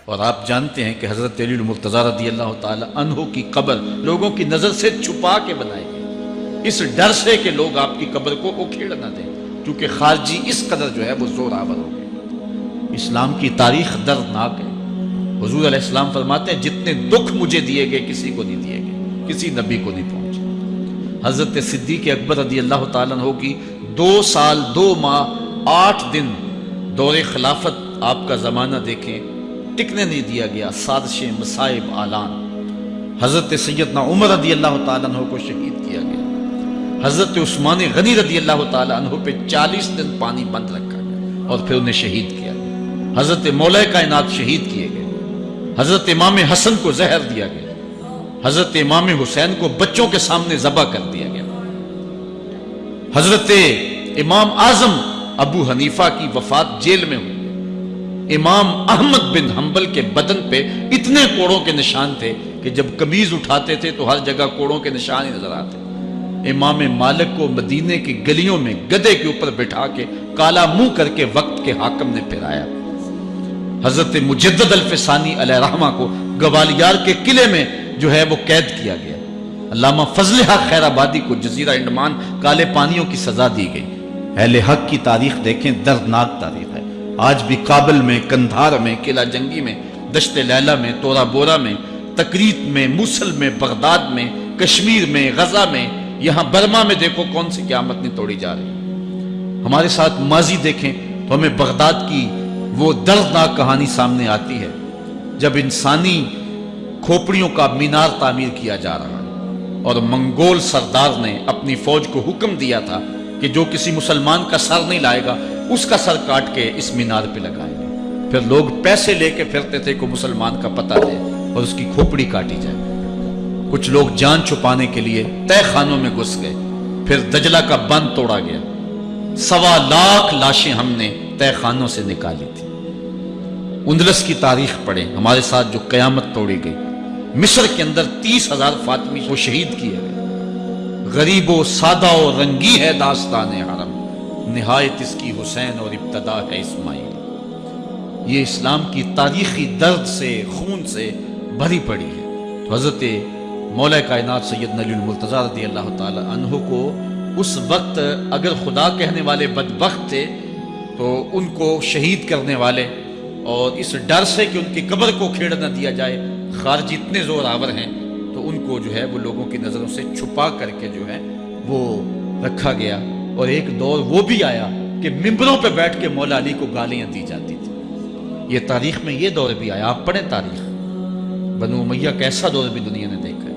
اور آپ جانتے ہیں کہ حضرت علی المرتضیٰ رضی اللہ تعالی عنہ کی قبر لوگوں کی نظر سے چھپا کے بنائی گئی، اس ڈر سے کہ لوگ آپ کی قبر کو اکھیڑ نہ دیں، کیونکہ خارجی اس قدر جو ہے وہ زور آور ہو گئے۔ اسلام کی تاریخ دردناک ہے۔ حضور علیہ السلام فرماتے ہیں جتنے دکھ مجھے دیے گئے کسی کو نہیں دیے گئے، کسی نبی کو نہیں پہنچے۔ حضرت صدیق اکبر رضی اللہ تعالیٰ عنہ کی 2 سال 2 ماہ 8 دن دور خلافت آپ کا زمانہ دیکھیں، ٹکنے نہیں دیا گیا، سازشیں، مصائب، اعلان۔ حضرت سیدنا عمر رضی اللہ تعالیٰ عنہ کو شہید کیا گیا، حضرت عثمان غنی رضی اللہ تعالیٰ عنہ پہ 40 دن پانی بند رکھا گیا اور پھر انہیں شہید کیا گیا۔ حضرت مولا کائنات شہید کیے گئے، حضرت امام حسن کو زہر دیا گیا، حضرت امام حسین کو بچوں کے سامنے ذبح کر دیا گیا، حضرت امام اعظم ابو حنیفہ کی وفات جیل میں ہوئی، امام احمد بن حنبل کے بدن پہ اتنے کوڑوں کے نشان تھے کہ جب قمیض اٹھاتے تھے تو ہر جگہ کوڑوں کے نشان ہی نظر آتے۔ امام مالک کو مدینے کی گلیوں میں گدھے کے اوپر بٹھا کے کالا منہ کر کے وقت کے حاکم نے پھرایا۔ حضرت مجدد الفسانی علیہ رحمہ کو گوالیار کے قلعے میں جو ہے وہ قید کیا گیا۔ علامہ فضل حق خیر آبادی کو جزیرہ انڈمان کالے پانیوں کی سزا دی گئی۔ اہل حق کی تاریخ دیکھیں، دردناک تاریخ ہے۔ آج بھی کابل میں، کندھار میں، قلعہ جنگی میں، دشت لیلہ میں، تورا بورا میں، تکریت میں، موصل میں، بغداد میں، کشمیر میں، غزہ میں، یہاں برما میں دیکھو کون سی قیامت نہیں توڑی جا رہی۔ ہمارے ساتھ ماضی دیکھیں تو ہمیں بغداد کی وہ دردناک کہانی سامنے آتی ہے جب انسانی کھوپڑیوں کا مینار تعمیر کیا جا رہا ہے اور منگول سردار نے اپنی فوج کو حکم دیا تھا کہ جو کسی مسلمان کا سر نہیں لائے گا اس کا سر کاٹ کے اس مینار پہ لگائیں گے۔ پھر لوگ پیسے لے کے پھرتے تھے کہ مسلمان کا پتہ دے اور اس کی کھوپڑی کاٹی جائے۔ کچھ لوگ جان چھپانے کے لیے تہہ خانوں میں گھس گئے، پھر دجلہ کا بند توڑا گیا، 1.25 لاکھ لاشیں ہم نے تہہ خانوں سے نکالی تھی۔ اندلس کی تاریخ پڑھیں، ہمارے ساتھ جو قیامت توڑی گئی۔ مصر کے اندر 30,000 فاطمی کو شہید کیے گئے۔ غریب و سادہ و رنگی ہے داستان حرم، نہایت اس کی حسین اور ابتدا ہے اسماعیل۔ یہ اسلام کی تاریخی درد سے، خون سے بھری پڑی ہے۔ تو حضرت مولا کائنات سیدنا علی المرتضیٰ رضی اللہ تعالی عنہ کو اس وقت اگر خدا کہنے والے بدبخت تھے تو ان کو شہید کرنے والے اور اس ڈر سے کہ ان کی قبر کو کھیڑ نہ دیا جائے خارجی اتنے زور آور ہیں تو ان کو جو ہے وہ لوگوں کی نظروں سے چھپا کر کے جو ہے وہ رکھا گیا۔ اور ایک دور وہ بھی آیا کہ ممبروں پہ بیٹھ کے مولا علی کو گالیاں دی جاتی تھی۔ یہ تاریخ میں یہ دور بھی آیا، آپ پڑھیں تاریخ، بنو امیہ کا ایسا دور بھی دنیا نے دیکھا ہے۔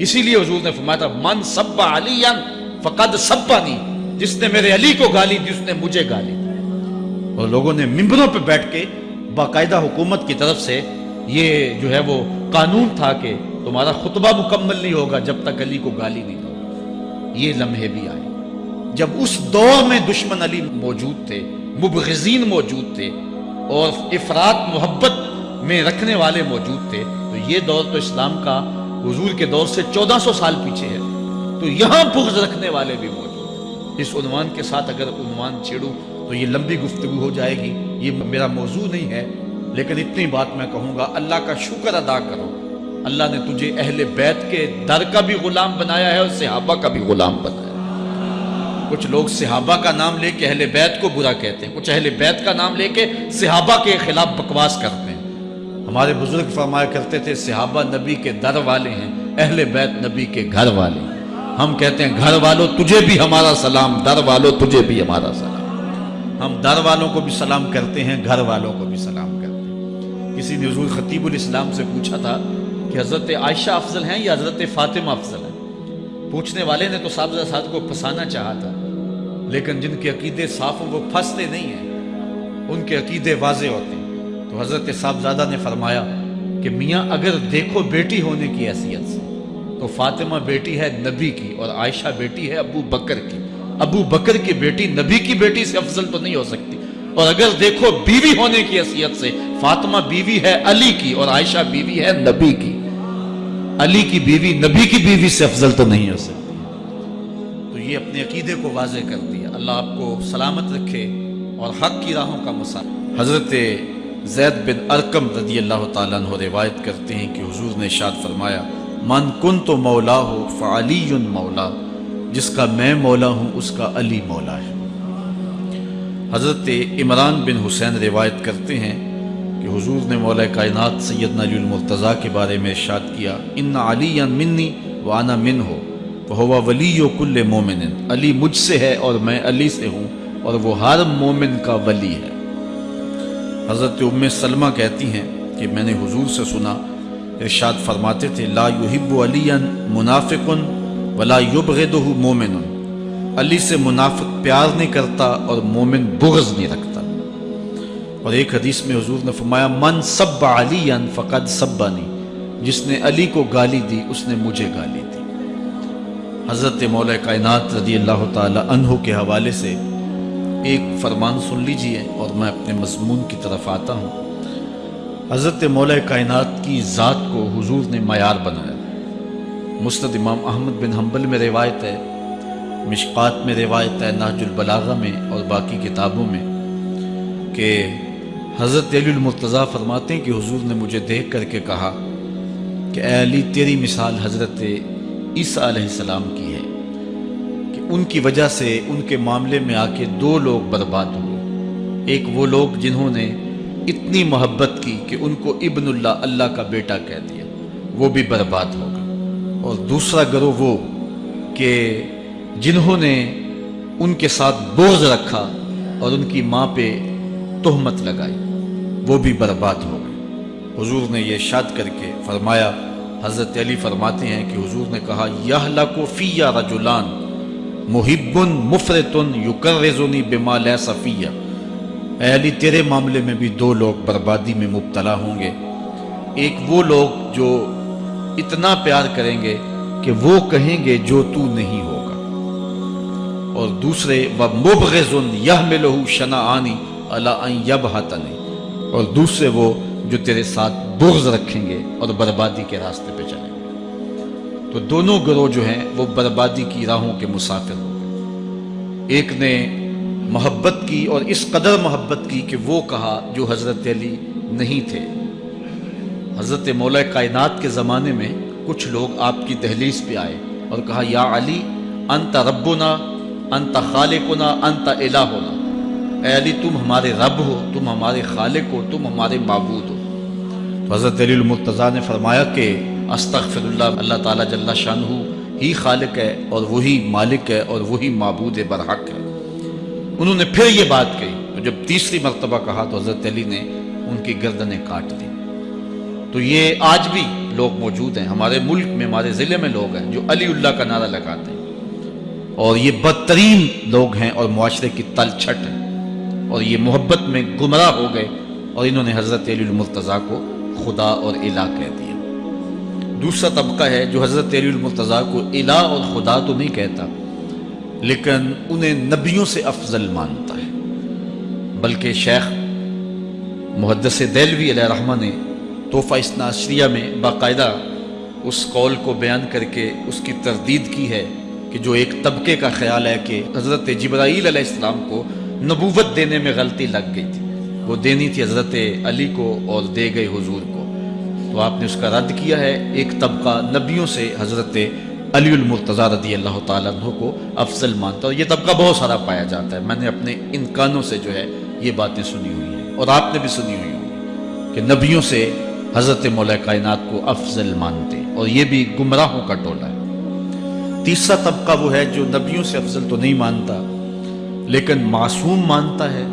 اسی لیے حضور نے فرمایا تھا من سب علیٰ فقد سبنی، جس نے میرے علی کو گالی دی اس نے مجھے گالی دی۔ اور لوگوں نے ممبروں پہ بیٹھ کے باقاعدہ حکومت کی طرف سے یہ جو ہے وہ قانون تھا کہ تمہارا خطبہ مکمل نہیں ہوگا جب تک علی کو گالی نہیں دو۔ یہ لمحے بھی آئے جب اس دور میں دشمن علی موجود تھے، مبغضین موجود تھے اور افراط محبت میں رکھنے والے موجود تھے۔ تو یہ دور تو اسلام کا حضور کے دور سے 1400 سال پیچھے ہے، تو یہاں بغض رکھنے والے بھی موجود۔ اس عنوان کے ساتھ اگر عنوان چھیڑوں تو یہ لمبی گفتگو ہو جائے گی، یہ میرا موضوع نہیں ہے، لیکن اتنی بات میں کہوں گا، اللہ کا شکر ادا کرو، اللہ نے تجھے اہل بیت کے در کا بھی غلام بنایا ہے اور صحابہ کا بھی غلام بنایا ہے۔ کچھ لوگ صحابہ کا نام لے کے اہل بیت کو برا کہتے ہیں، کچھ اہل بیت کا نام لے کے صحابہ کے خلاف بکواس کرتے ہیں۔ ہمارے بزرگ فرمایا کرتے تھے صحابہ نبی کے در والے ہیں، اہل بیت نبی کے گھر والے ہیں۔ ہم کہتے ہیں گھر والوں تجھے بھی ہمارا سلام، در والوں تجھے بھی ہمارا سلام۔ ہم در والوں کو بھی سلام کرتے ہیں، گھر والوں کو بھی سلام کرتے ہیں۔ کسی نے حضور خطیب الاسلام سے پوچھا تھا کہ حضرت عائشہ افضل ہیں یا حضرت فاطمہ افضل ہیں؟ پوچھنے والے نے تو صاحب کو پھنسانا چاہا تھا، لیکن جن کے عقیدے صاف ہیں وہ پھنستے نہیں ہیں، ان کے عقیدے واضح ہوتے ہیں۔ تو حضرت صاحبزادہ نے فرمایا کہ میاں اگر دیکھو بیٹی ہونے کی حیثیت سے تو فاطمہ بیٹی ہے نبی کی اور عائشہ بیٹی ہے ابو بکر کی۔ ابو بکر کی بیٹی نبی کی بیٹی سے افضل تو نہیں ہو سکتی۔ اور اگر دیکھو بیوی ہونے کی حیثیت سے فاطمہ بیوی ہے علی کی اور عائشہ بیوی ہے نبی کی۔ علی کی بیوی نبی کی بیوی سے افضل تو نہیں ہو سکتی۔ تو یہ اپنے عقیدے کو واضح کر دیا۔ اللہ آپ کو سلامت رکھے اور حق کی راہوں کا مسافر۔ حضرت زید بن ارقم رضی اللہ تعالیٰ عنہ روایت کرتے ہیں کہ حضور نے ارشاد فرمایا من کنت مولا ہو فعلی مولا، جس کا میں مولا ہوں اس کا علی مولا ہے۔ حضرت عمران بن حسین روایت کرتے ہیں کہ حضور نے مولا کائنات سیدنا علی المرتضیٰ کے بارے میں ارشاد کیا ان علی منی وانا منہ فہو ولی کل مومن، علی مجھ سے ہے اور میں علی سے ہوں اور وہ ہر مومن کا ولی ہے۔ حضرت ام سلمہ کہتی ہیں کہ میں نے حضور سے سنا ارشاد فرماتے تھے لا یحب علی منافق ولا یبغضہ مومن، علی سے منافق پیار نہیں کرتا اور مومن بغض نہیں رکھتا۔ اور ایک حدیث میں حضور نے فرمایا من سب علی فقد سبنی، جس نے علی کو گالی دی اس نے مجھے گالی دی۔ حضرت مولا کائنات رضی اللہ تعالی عنہ کے حوالے سے ایک فرمان سن لیجئے اور میں اپنے مضمون کی طرف آتا ہوں۔ حضرت مولا کائنات کی ذات کو حضور نے معیار بنایا۔ مسند امام احمد بن حنبل میں روایت ہے، مشکات میں روایت ہے، نہج البلاغہ میں اور باقی کتابوں میں کہ حضرت علی المرتضیٰ فرماتے ہیں کہ حضور نے مجھے دیکھ کر کے کہا کہ اے علی تیری مثال حضرت عیسیٰ علیہ السلام کی ہے کہ ان کی وجہ سے ان کے معاملے میں آ کے دو لوگ برباد ہوئے، ایک وہ لوگ جنہوں نے اتنی محبت کی کہ ان کو ابن اللہ، اللہ کا بیٹا کہہ دیا، وہ بھی برباد ہو گئے، اور دوسرا گروہ وہ کہ جنہوں نے ان کے ساتھ بغض رکھا اور ان کی ماں پہ تہمت لگائی، وہ بھی برباد ہو گئے۔ حضور نے یہ ارشاد کر کے فرمایا، حضرت علی فرماتے ہیں کہ حضور نے کہا یہلک فی رجلان محب مفرط یکرزنی بما لیس فی، اے علی تیرے معاملے میں بھی دو لوگ بربادی میں مبتلا ہوں گے، ایک وہ لوگ جو اتنا پیار کریں گے کہ وہ کہیں گے جو تو نہیں ہوگا، اور دوسرے ومبغض یحملہ شنآنی علی ان یبہتنی، اور دوسرے وہ جو تیرے ساتھ بغض رکھیں گے اور بربادی کے راستے پہ چلیں گے۔ تو دونوں گروہ جو ہیں وہ بربادی کی راہوں کے مسافر ہو گئے۔ ایک نے محبت کی اور اس قدر محبت کی کہ وہ کہا جو حضرت علی نہیں تھے۔ حضرت مولا کائنات کے زمانے میں کچھ لوگ آپ کی دہلیز پہ آئے اور کہا یا علی انت ربنا انت خالقنا انت الہنا، اے علی تم ہمارے رب ہو، تم ہمارے خالق ہو، تم ہمارے معبود ہو۔ تو حضرت علی المرتضیٰ نے فرمایا کہ استغفر اللہ، اللہ تعالیٰ جل شانہ ہی خالق ہے اور وہی مالک ہے اور وہی معبود برحق ہے۔ انہوں نے پھر یہ بات کہی، تو جب تیسری مرتبہ کہا تو حضرت علی نے ان کی گردنیں کاٹ دی۔ تو یہ آج بھی لوگ موجود ہیں ہمارے ملک میں، ہمارے ضلع میں لوگ ہیں جو علی اللہ کا نعرہ لگاتے ہیں، اور یہ بدترین لوگ ہیں اور معاشرے کی تل چھٹ ہے، اور یہ محبت میں گمراہ ہو گئے اور انہوں نے حضرت علی المرتضیٰ کو خدا اور الہ کہہ دیا۔ دوسرا طبقہ ہے جو حضرت علی المرتضیٰ کو الہ اور خدا تو نہیں کہتا، لیکن انہیں نبیوں سے افضل مانتا ہے۔ بلکہ شیخ محدث دہلوی علیہ رحمہ نے تحفہ اثنا عشریہ میں باقاعدہ اس قول کو بیان کر کے اس کی تردید کی ہے کہ جو ایک طبقے کا خیال ہے کہ حضرت جبرائیل علیہ السلام کو نبوت دینے میں غلطی لگ گئی تھی، وہ دینی تھی حضرت علی کو اور دے گئے حضور کو، تو آپ نے اس کا رد کیا ہے۔ ایک طبقہ نبیوں سے حضرت علی المرتضیٰ رضی اللہ تعالیٰ عنہ کو افضل مانتا ہے، اور یہ طبقہ بہت سارا پایا جاتا ہے۔ میں نے اپنے ان کانوں سے جو ہے یہ باتیں سنی ہوئی ہیں، اور آپ نے بھی سنی ہوئی ہوں کہ نبیوں سے حضرت مولا کائنات کو افضل مانتے، اور یہ بھی گمراہوں کا ٹولہ ہے۔ تیسرا طبقہ وہ ہے جو نبیوں سے افضل تو نہیں مانتا لیکن معصوم مانتا ہے،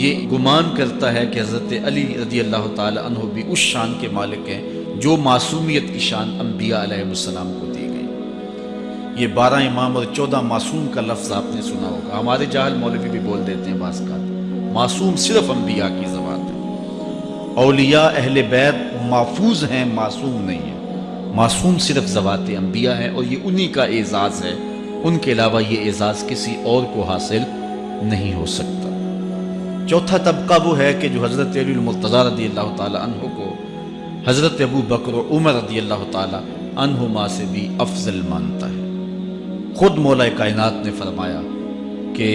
یہ گمان کرتا ہے کہ حضرت علی رضی اللہ تعالی عنہ بھی اس شان کے مالک ہیں جو معصومیت کی شان انبیاء علیہ السلام کو دی گئی۔ یہ 12 امام اور 14 معصوم کا لفظ آپ نے سنا ہوگا، ہمارے جاہل مولوی بھی بول دیتے ہیں بعض کا، معصوم صرف انبیاء کی زبان ہے۔ اولیاء اہل بیت محفوظ ہیں، معصوم نہیں ہیں، معصوم صرف ذوات انبیاء ہے، اور یہ انہی کا اعزاز ہے، ان کے علاوہ یہ اعزاز کسی اور کو حاصل نہیں ہو سکتا۔ چوتھا طبقہ وہ ہے کہ جو حضرت علی المرتضیٰ رضی اللہ تعالی عنہ کو حضرت ابو بکر و عمر رضی اللہ تعالی عنہما سے بھی افضل مانتا ہے۔ خود مولا کائنات نے فرمایا کہ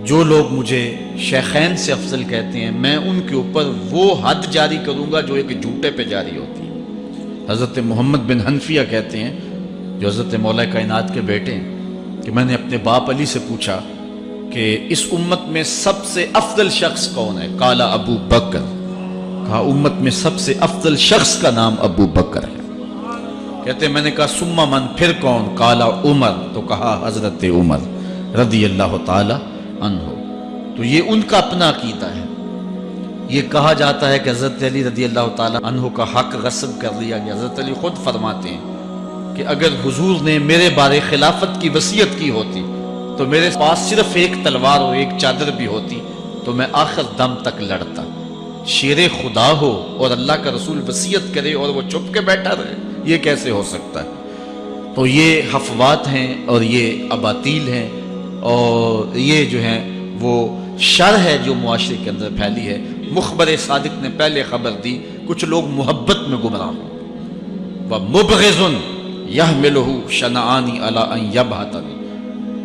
جو لوگ مجھے شیخین سے افضل کہتے ہیں میں ان کے اوپر وہ حد جاری کروں گا جو ایک جھوٹے پہ جاری ہوتی ہے۔ حضرت محمد بن حنفیہ کہتے ہیں جو حضرت مولا کائنات کے بیٹے ہیں کہ میں نے اپنے باپ علی سے پوچھا کہ اس امت میں سب سے افضل شخص کون ہے؟ قال ابو بکر، کہا امت میں سب سے افضل شخص کا نام ابو بکر ہے۔ کہتے ہیں میں نے کہا ثم من، پھر کون؟ قال عمر، تو کہا حضرت عمر رضی اللہ تعالی عنہ۔ تو یہ ان کا اپنا عقیدہ ہے۔ یہ کہا جاتا ہے کہ حضرت علی رضی اللہ تعالی عنہ کا حق غصب کر لیا گیا۔ حضرت علی خود فرماتے ہیں کہ اگر حضور نے میرے بارے خلافت کی وصیت کی ہوتی تو میرے پاس صرف ایک تلوار اور ایک چادر بھی ہوتی تو میں آخر دم تک لڑتا۔ شیر خدا ہو اور اللہ کا رسول وصیت کرے اور وہ چھپ کے بیٹھا رہے، یہ کیسے ہو سکتا ہے؟ تو یہ حفوات ہیں اور یہ اباطیل ہیں اور یہ جو ہیں وہ شر ہے جو معاشرے کے اندر پھیلی ہے۔ مخبر صادق نے پہلے خبر دی کچھ لوگ محبت میں گمراہ ہوں، وَمُبْغِضٌ يَحْمِلُهُ شَنَآنِ عَلَىٰ أَن يَبْهَتَنِ،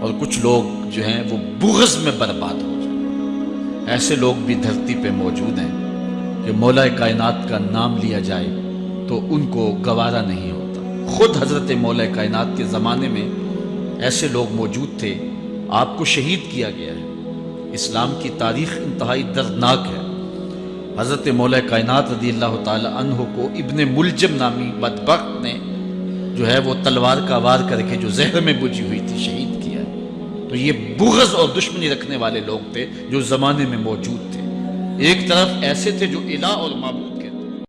اور کچھ لوگ جو ہیں وہ بغض میں برباد ہو جائیں۔ ایسے لوگ بھی دھرتی پہ موجود ہیں کہ مولا کائنات کا نام لیا جائے تو ان کو گوارا نہیں ہوتا۔ خود حضرت مولا کائنات کے زمانے میں ایسے لوگ موجود تھے، آپ کو شہید کیا گیا ہے۔ اسلام کی تاریخ انتہائی دردناک ہے۔ حضرت مولا کائنات رضی اللہ تعالی عنہ کو ابن ملجم نامی بدبخت نے جو ہے وہ تلوار کا وار کر کے جو زہر میں بجھی ہوئی تھی شہید کیا ہے۔ تو یہ بغض اور دشمنی رکھنے والے لوگ تھے جو زمانے میں موجود تھے۔ ایک طرف ایسے تھے جو الہ اور معبود